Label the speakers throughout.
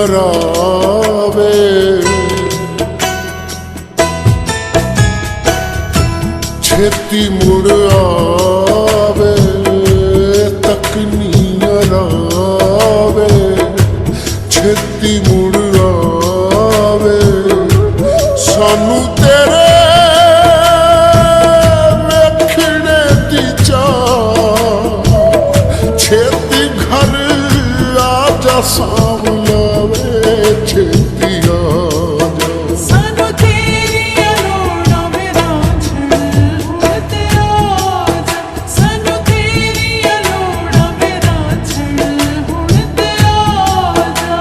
Speaker 1: ਕਰਾਵੇ ਛੇਤੀ ਮੁੜ ਆਵੇ ਤੱਕ ਨੀ ਆਵੇ ਛੇਤੀ ਮੁੜ ਆਵੇ ਸਾਨੂੰ ਤੇਰੇ ਵੇਖਣੇ ਦੀ ਚਾਹ ਛੇਤੀ ਘਰ ਆ ਜਾ ਸਾਂਭ ਲਵੇ ਛੇਤੀ ਆ ਜਾ
Speaker 2: ਸਾਨੂੰ ਤੇਰੀਆਂ ਲੋੜਾਂ ਵਿਰਾਂਝਣ ਹੁਣ ਤੇ ਆ ਜਾ ਸਾਨੂੰ ਤੇਰੀਆਂ ਲੋੜਾਂ ਵਿਰਾਂਝਣ ਹੁਣ ਤੇ ਆ ਜਾ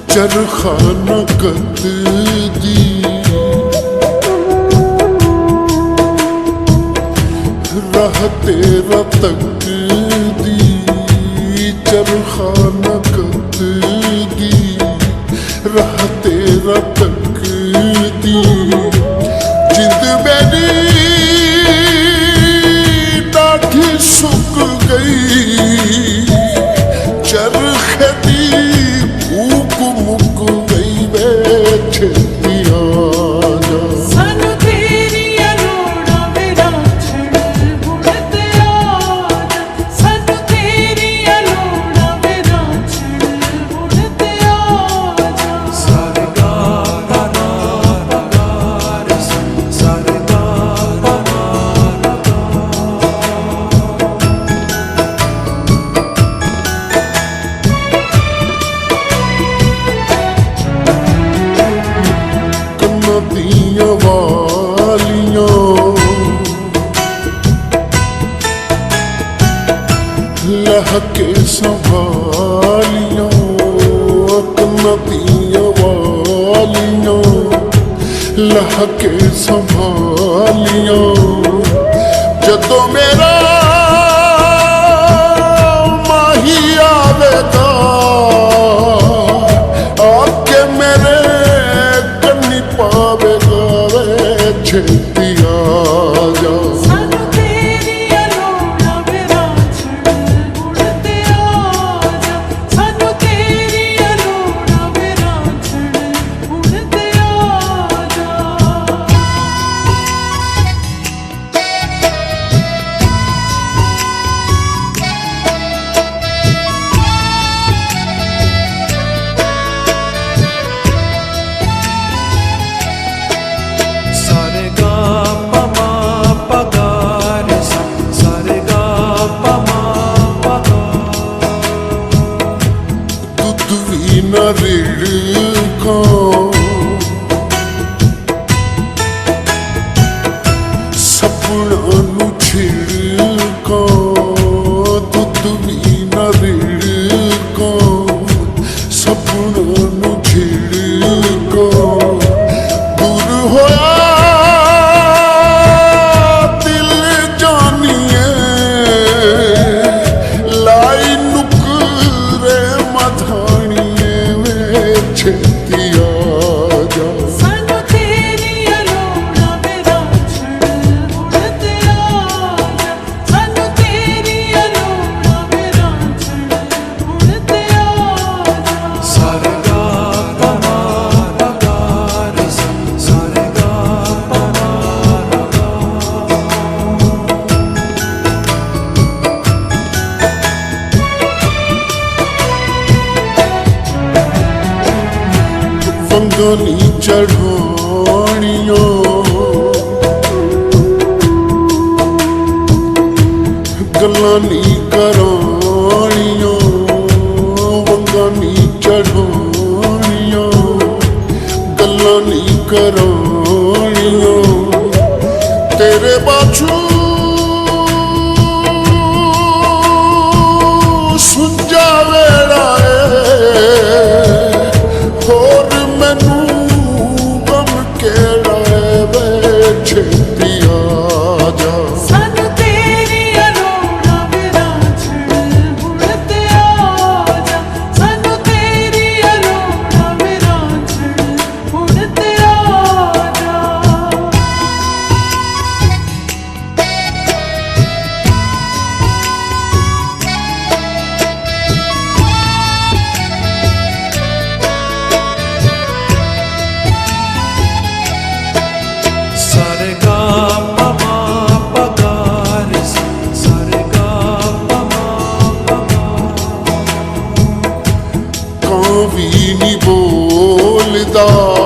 Speaker 1: ਚਰਖਾ ਨਕਤ ਦੀ ਰਾਹ ਤੇਰਾ ਤੱਕਦੀ ਚਰਖਾ ਨਕਤ ਦੀ ਰਾਹ ਤੇਰਾ ਤੱਕਦੀ ਜਿੰਦ ਮੇਰੀ ਡਾਢੀ ਸੁੱਕ ਗਈ ਚਰਖੇ ਦੀ ਭੂਕ ਮੁੱਕ ਗਈ ਵੇ ਛੇਤੀ ਆ ਜਾ
Speaker 2: ਸਾਨੂੰ ਤੇਰੀਆਂ ਲੋੜਾਂ ਵਿਰਾਂਝਣ ਹੁਣ ਤੇ ਆ ਜਾ ਸਾਨੂੰ ਤੇਰੀਆਂ ਲੋੜਾਂ ਵਿਰਾਂਝਣ ਹੁਣ ਤੇ ਆ ਜਾ
Speaker 3: ਸਾਰੇ ਗਾ ਗਾ ਗਾ ਗਾ ਰੇ ਸਾਰੇ ਗਾ ਗਾ
Speaker 1: ਦੀਆਂ ਵਾਲੀਆਂ ਲਹਕੇ ਸੰਭਾਲੀਆਂ ਕੰਨਾਂ ਦੀਆਂ ਵਾਲੀਆਂ ਲਹਕੇ ਸੰਭਾਲੀਆਂ ਜਦੋਂ ਮੇਰਾ ਮਾਹੀ ਆਵੇਗਾ ਆਕੇ ਮੇਰੇ ਪਾਵੇਗਾ ਵੇ ਛੇਤੀ ਆ ਜਾ
Speaker 2: ਸਾਨੂੰ ਤੇਰੀਆਂ ਲੋੜਾਂ ਵਿਰਾਂਝਣ ਹੁਣ ਤੇ ਆ ਜਾ ਸਾਨੂੰ ਤੇਰੀਆਂ ਲੋੜਾਂ ਵਿਰਾਂਝਣ ਹੁਣ ਤੇ ਆ ਜਾ
Speaker 3: ਸਾਰੇ ਗਾ ਪਾ ਮਾ ਪਾ ਗਾ ਰੇ ਸਾਰੇ ਗਾ ਪਾ ਮਾ ਪਾ ਗਾ
Speaker 1: ਦੁੱਧ ਵੀ ਨਾ ਰਿੜਕੋ ਸਪਨਾ ਨੂੰ ਛਿੜਕੋ ਦੁੱਧ ਵੀ ਨਾ ਰਿੜਕੋ ਸਪਨਾ ਨੂੰ ਛਿੜਕੋ ਦੂਰ ਹੋਇਆ ਦਿਲ ਜਾਨੀਏ ਲਾਈ ਨੁਕਰੇ ਮਧਾਣੀਏ ਵੇ ਛੇਤੀ ਆ ਜਾ
Speaker 2: ਸਾਨੂੰ ਤੇਰੀਆਂ ਲੋੜਾਂ ਵਿਰਾਂਝਣ ਹੁਣ ਤੇ ਆ ਜਾ ਸਾਨੂੰ ਤੇਰੀਆਂ ਲੋੜਾਂ ਵਿਰਾਂਝਣ ਹੁਣ ਤੇ ਆ ਜਾ
Speaker 3: ਸਾਰੇ ਗਾ ਪਾ ਮਾ ਗਾ ਰੇ ਸਾਰੇ ਗਾ ਪਾ ਮਾ ਗਾ
Speaker 1: ਵੰਗਾਂ ਨੀ ਚੜ੍ਹਾਉਣੀਆਂ ਗੱਲਾਂ ਨੀ ਕਰਾਉਣੀਆਂ ਵੰਗਾਂ ਨੀ ਚੜ੍ਹਾਉਣੀਆਂ ਗੱਲਾਂ ਨੀ ਕਰਾਉਣੀਆਂ ਤੇਰੇ ਬਾਝੋਂ ਸੁੰਝਾ ਵੇੜਾ ਹੋਰ ਮੈਨੂੰ ਗਮ ਕਿਹੜਾ ਵੇ ਛੇਤੀ ਵੀ ਨਹੀਂ ਬੋਲਦਾ।